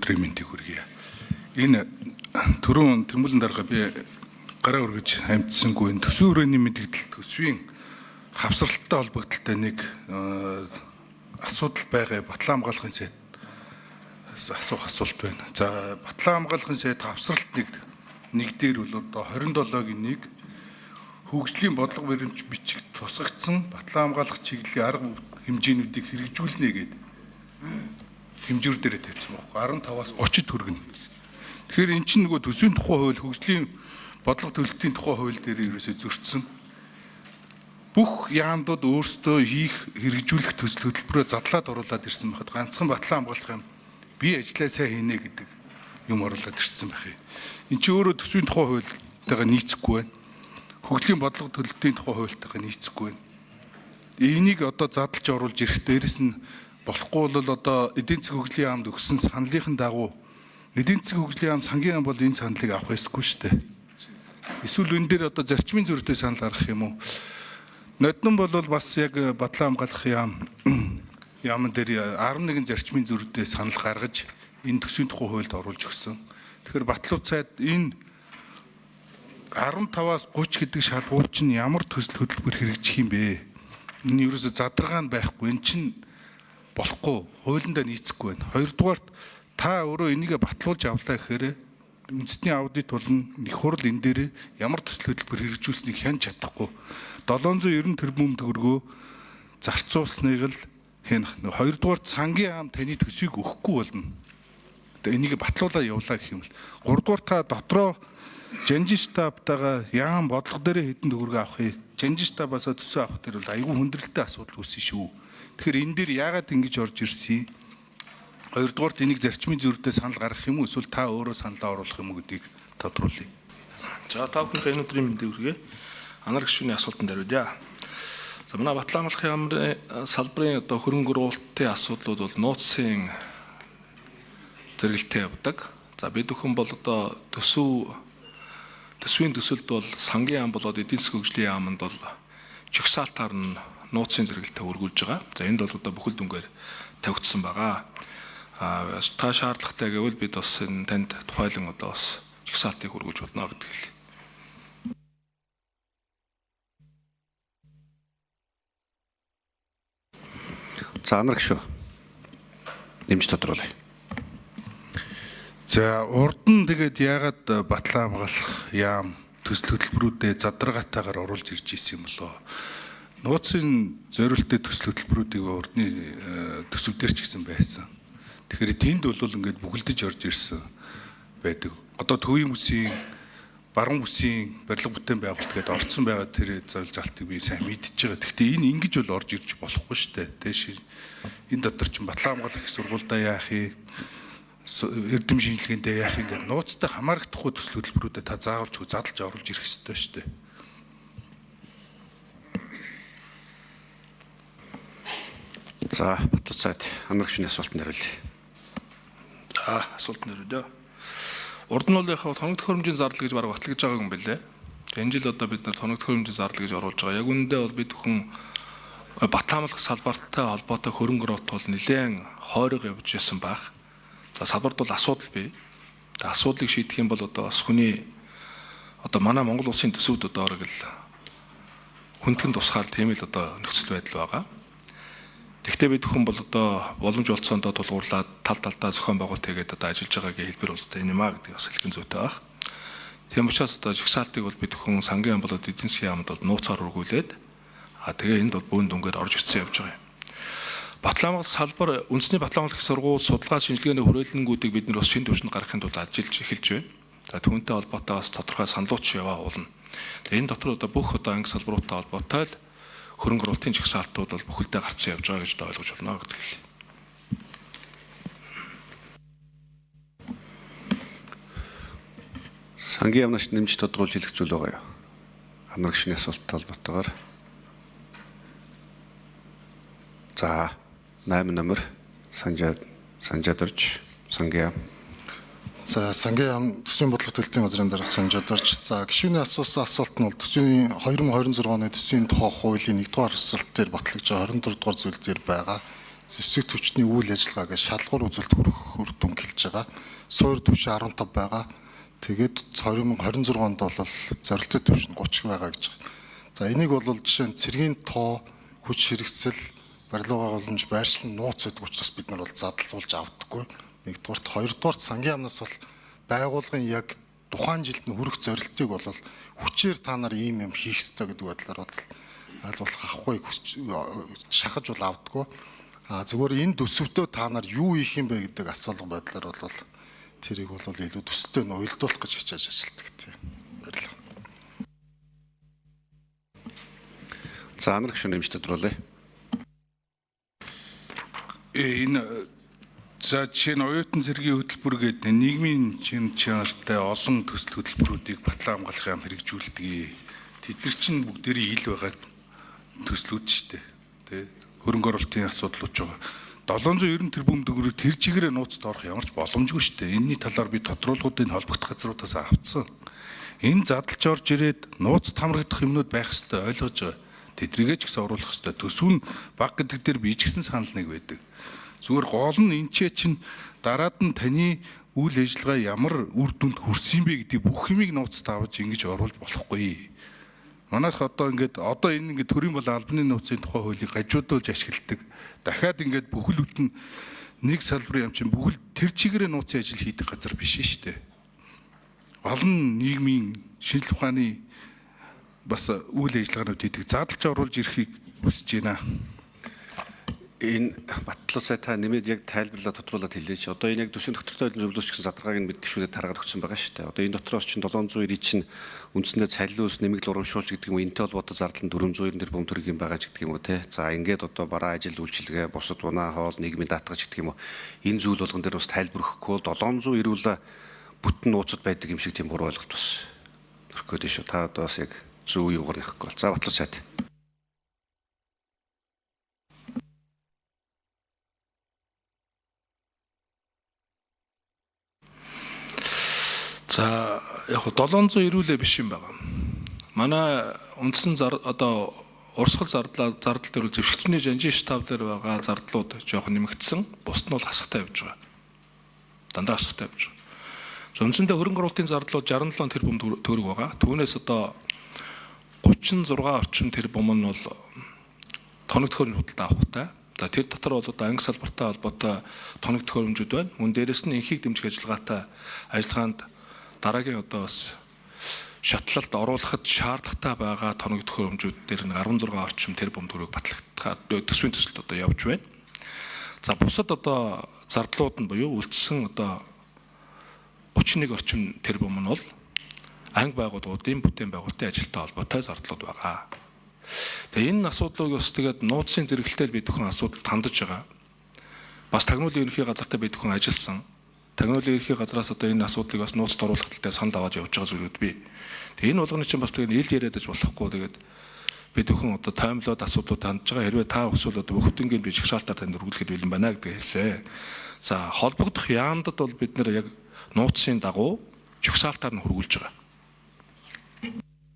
өдрийн мэндийг хүргэе. Энэ түрүүн Тэмүүлэн дарга би гараа өргөж амьдсангүй энэ төсвийн хүрээний мэдээлэл төсвийн хавсралтай холбогдолтой нэг асуудал байгаа. Батлан хамгаалахын сайд асуух асуулт байна. За Батлан хамгаалахын сайд хавсралт нэг дээр бол одоо 27-гийн 1 хөгжлийн бодлого баримт бичиг тусгагдсан Батлан хамгаалах чиглэлийн арга хэмжээнүүдийг хэрэгжүүлнэ гэдэг хэмжүүр дээр тавьсан байна. 15-аас 30 төгрөгнө. Тэгэхээр эн чинь нөгөө төсвийн тухай хууль, хөгжлийн бодлого төлөлтийн тухай хууль дээр ерөөсөө зөрчсөн. Бүх яамдууд өөрсдөө хийх, хэрэгжүүлэх төсөл хөтөлбөрөөр задлаад оруулаад ирсэн байхад ганцхан Батлан хамгаалах юм би ажиллаа сайн хийнэ гэдэг юм оруулаад ирсэн байх юм. Эн чинь өөрөө төсвийн тухай хуультайгаа нийцэхгүй байна. Хөгжлийн бодлого төлөлтийн тухай хуультайгаа нийцэхгүй байна. Энийг одоо задлж оруулж ирэх дээрээс нь болохгүй бол одоо эдийн засгийн хөгжлийн яамд өгсөн саналын дагуу эдийн засгийн хөгжлийн яам сангийн яам бол энэ саналыг авах ёсгүй шүү дээ. Эсвэл энэ дээр одоо зарчмын зөрүүтэй санал гаргах юм уу? Нодон бол бас яг Батлан хамгаалах яамн дээр 11 зарчмын зөрүүтэй санал гаргаж энэ төсвийн тухай хуульд оруулж өгсөн. Тэгэхээр Батлан цайд энэ 15-аас 30 гэдэг шалгуур чинь ямар төсөл хөтөлбөр хэрэгжих юм бэ? Энэ ерөөсө задаргаа нь байхгүй. Эн чинь болохгүй. Хуулиндаа нийцэхгүй байна. Хоёрдугаарт та өөрөө энийг батлуулж авлаа гэхээр үндэсний аудит болно. Их хурл энэ дээр ямар төсөл хөтөлбөр хэрэгжүүлснийг хянж чадахгүй. 790 тэрбум төгрөгөө зарцуулсныг л хянах. Хоёрдугаарт сангийн яам таны төсвийг өгөхгүй болно. Энийг батлуулаад явуулаа гэх юм л. Гуравдугаар та дотроо жанжин штабтайгаа яам бодлого дээр хэдэн төгрөг авах юм. Жанжин штабаас төсөө авах дээр бол айгүй хүндрэлтэй асуудал үүснэ шүү. Тэгэхээр энэ дээр яагаад ингэж орж ирсэн? Хоёрдугаарт энийг зарчмын зөрүүтэй санал гаргах юм уу? Эсвэл та өөрөө саналаа оруулах юм уу гэдгийг тодруулъя. За та бүхэн энэ өдрийн мэндийг хүргэе. Анар гишүүний асуултанд хариулъя. За манай Батлан хамгаалах яамны салбарын одоо хөрөнгө оруулалтын асуудлууд бол нууцын зэрэгэлтэй явдаг. За бид бүхэн бол одоо төсвийн төсөлд бол сангийн яам болоод эдийн засгийн хөгжлийн яамд бол жигсаалтаар нь нууцын зэрэгэлтэй өргүүлж байгаа. За энд бол одоо бүхэл дүнгээр тавигдсан байгаа. Та шаардлагатай гэвэл бид бас энэ танд тухайлан одоо бас жигсаалтыг өргүүлж болно гэдэг хэлье. За Анар гишүү. Нэмж тодруулъя. За урд нь тэгээд яагаад Батлан хамгаалах яам төсөл хөтөлбөрүүдэд задаргаатайгаар оруулж ирж исэн юм болоо? Нууцын зориултын төсөл хөтөлбөрүүдийг урдны төсөвдөр ч гэсэн байсан. Тэгэхээр тэнд бол ингээд бүгэлдэж орж ирсэн байдаг. Одоо төвийн бүсийн, баруун бүсийн барилга бүтээн байгуулалт гэдээ орцсон байгаа тэр зөвлөлт залтыг би сайн мэдчихэж байгаа. Гэхдээ энэ ингэж бол орж ирж болохгүй шүү дээ. Тэш энэ дотор ч Батлан хамгаалах их сургуультай яах юм? Эрдэм шинжилгээндээ яах юм гэдэг нууцтай хамаарагдахгүй төсөл хөтөлбөрүүдэд та заавалж задлж оруулж ирэх ёстой шүү дээ. За Батлан цайд Анар гишүүний асуултанд хариулъя. Асуултанд хариулъя. Урд нь бол яг тоног төхөөрөмжийн зардал гэж бараг батлагдж байгаа юм байна лээ. Энэ жил одоо бид нар тоног төхөөрөмжийн зардал гэж оруулж байгаа. Яг үүндээ бол бид бүхэн Батлан хамгаалах салбартай холбоотой хөрөнгө оруулалт бол нэлээд хойрог явж байсан байх. За салбарт бол асуудал бий. Асуудлыг шийдэх юм бол одоо бас хүний одоо манай Монгол улсын төсөвд одоо орог л хүндхэн тусгаар тийм л одоо нөхцөл байдал байгаа. Тэгвэл бид бүхэн бол одоо боломж олцсондоо тулгуурлаад тал талдаа зохион байгуулалт хийгээд одоо ажиллаж байгаагийн хэлбэр бол одоо энэ юм аа гэдэг бас хэлхэн зүйтэй баг. Тийм учраас одоо жигсаалтыг бол бид бүхэн сангийн яам болоод эдийн засгийн яамд бол нууцаар өргүүлээд тэгээ энд бол бүүн дүнгээр орж ирсэн явж байгаа юм. Батлан хамгаалах салбар үндэсний Батлан хамгаалах сургууль судалгаа шинжилгээний хүрээлэнгүүдийг бид нар бас шинэ төвшөнд гаргахын тулд ажиллаж эхэлж байна. За түүнтэй холбоотой бас тодорхой саналууч явуулна. Энэ дотор одоо бүх одоо анги салбаруудтай холбоотой л хөрөнгө оруулалтын жигсаалтууд бол бүхэлдээ гарцсан явж байгаа гэж ойлгож байна гэдэг хэлье. Сангийн яамнаас нэмж тодруулж хэлэх зүйл байгаа юу? Анар гишүүний асуулттай холбоотойгоор. За 8 номер Санжадарч сангийн яам. За сангийн яам төсвийн бодлого төлөлтийн газрын дарга Санжадарч. За гишүүний асуусан асуулт нь бол төсвийн 2026 оны төсвийн тухай хуулийн 1-р хэсэлт дээр батлагдж байгаа 24 дугаар зүйл дээр байгаа зэвсэг түвшний үйл ажиллагаагээ шалгуур үзүүлэлт хүрэх үр дүн хэлж байгаа. Суур түвшин 15 байгаа. Тэгээд 2026 онд бол зорилттой түвшин 30 байгаа гэж байна. За энийг бол жишээ нь цэргийн тоо, хүч хэрэгсэл, барилга байгууламж, байршлын нууц гэдэг учраас бид нар бол задлуулж авдаггүй. Нэгдүгээрт, хоёрдугаарт сангийн яамнаас бол байгууллагын яг тухайн жилд нь хүрэх зорилтыг бол хүчээр та нар ийм юм хийх ёстой гэдэг байдлаар бол ойлгох авахгүй шахаж бол авдаггүй. Зүгээр энэ төсөвтөө та нар юу хийх юм бэ гэдэг асуулга байдлаар бол тэрийг бол илүү төсөлтөө нь уялдуулах гэж хичээж ажилладаг тийм. Баярлалаа. За анар гишүүн нэмж тодруулъя. Энэ за жишээ нь оюутан цэргийн хөтөлбөр гэдэг нийгмийн чанартай олон төсөл хөтөлбөрүүдийг батлан хамгаалахын хэрэгжүүлдэг. Тэд нар чинь бүгдээрээ ил байгаа төслүүд шүү дээ. Тэ хөрөнгө оруулалтын асуудлууд байгаа. 790 тэрбум төгрөг тэр чигээрээ нууцд орох ямарч боломжгүй шүү дээ. Энэний талаар би тодруулгуудын холбогдох газруудаас авцсан. Энэ задлж орж ирээд нууцд хамрагдах юмнууд байх ёстой ойлгож байгаа. Тэдрийгээ ч гэсэн оруулах ёстой. Төсвөн баг гэдэг дээр би ч гэсэн санал нэг байдаг. Зүгээр гол нь энэ чинь дараад нь таны үйл ажиллагаа ямар үр дүнд хүрсэн бэ гэдэг бүх юмыг нууцд аваж ингэж оруулж болохгүй. Манайх одоо энэ төрийн бол албаны нууцын тухай хуулийг гажуудуулж ашигладаг. Дахиад бүхэл бүтэн нэг салбарын юм чинь бүхэл тэр чигээрээ нууцын ажил хийдэг газар биш шүү дээ. Олон нийгмийн шинжлэх ухааны бас үйл ажиллагаанууд хийдэг. Задлж оруулж ирэхийг хүсэж байна. Энэ батлуусаа та нэмээд яг тайлбарлаад тодруулаад хэлээч. Одоо энэ яг төсвийн доктортой зөвлөж гэсэн задрагааг нь бид гишүүдэд таргаад өгсөн байгаа шүү дээ. Одоо энэ дотроос чинь 790 чинь үндсэндээ цалин ус нэмэгдэл урамшуулж гэдэг юм уу, энэтэй холбоотой зардал нь 490 тэрбум төгрөг юм байгаа ч гэдэг юм уу те. За ингээд одоо бараа ажил үйлчилгээ, бусад унаа хоол, нийгмийн даатгаж гэдэг юм уу. Энэ зүйл болгон дээр бас тайлбар өгөхгүй бол 790 ирүүл бүтэн нууцад байдаг юм шиг тийм буруу ойлголт бас төрөх гээд шүү. Та одоо бас яг зөв юугаар нэхгүй бол. За батлуусаад. За яг 700 ирүүлээ биш юм байна. Манай үндсэн одоо урсгал зардал дээр зөвшөлтний жанжин штаб дээр байгаа зардлууд жоохон нэмэгдсэн. Бусд нь бол хасахтай явж байгаа. Дандаа хасахтай явж байгаа. Үндсэндээ хөрөнгө оруулалтын зардлууд 67 тэрбум төгрөг байгаа. Түүнээс одоо 36 орчим тэрбум нь бол тоног төхөөрөмж худалдаа авахтай. За тэр дотор бол одоо анги салбартай холбоотой тоног төхөөрөмжүүд байна. Мөн дээрэс нь энхийг дэмжих ажиллагаатай ажиллагаанд дараагийн одоо бас шатлалд оруулахад шаардлагатай байгаа тоног төхөөрөмжүүд дээр 16 орчим тэрбум төгрөг батлагдах төсвийн төсөлд одоо явж байна. За бусад одоо зардлууд нь буюу үлдсэн одоо 31 орчим тэрбум нь бол анги байгууллагуудын бүтээн байгуулалтын ажилтай холбоотой зардлууд байгаа. Тэгээ энэ асуудлыг бас тэгээд нууцын зэрэгэлтэд бид бүхэн асуудал хандаж байгаа. Бас тагнуулын ерөнхий газартай бид бүхэн ажилласан. Тагнуулын ерөнхий газраас одоо энэ асуудлыг бас нууцд оруулах тал дээр санал аваад явж байгаа зүйлүүд бий. Тэгээ энэ болгоны чинь бас тэгээд ил яриад аж болохгүй тэгээд бид бүхэн одоо таймлоод асуудлууд хандж байгаа. Хэрвээ та өсвөл одоо бүхтэнгийн би жагсаалтаар танд өргүүлэхэд бэлэн байна гэдэг хэлсэн. За холбогдох яамдад бол бид нэр яг нууцын дагуу жагсаалтаар нь хөргүүлж байгаа.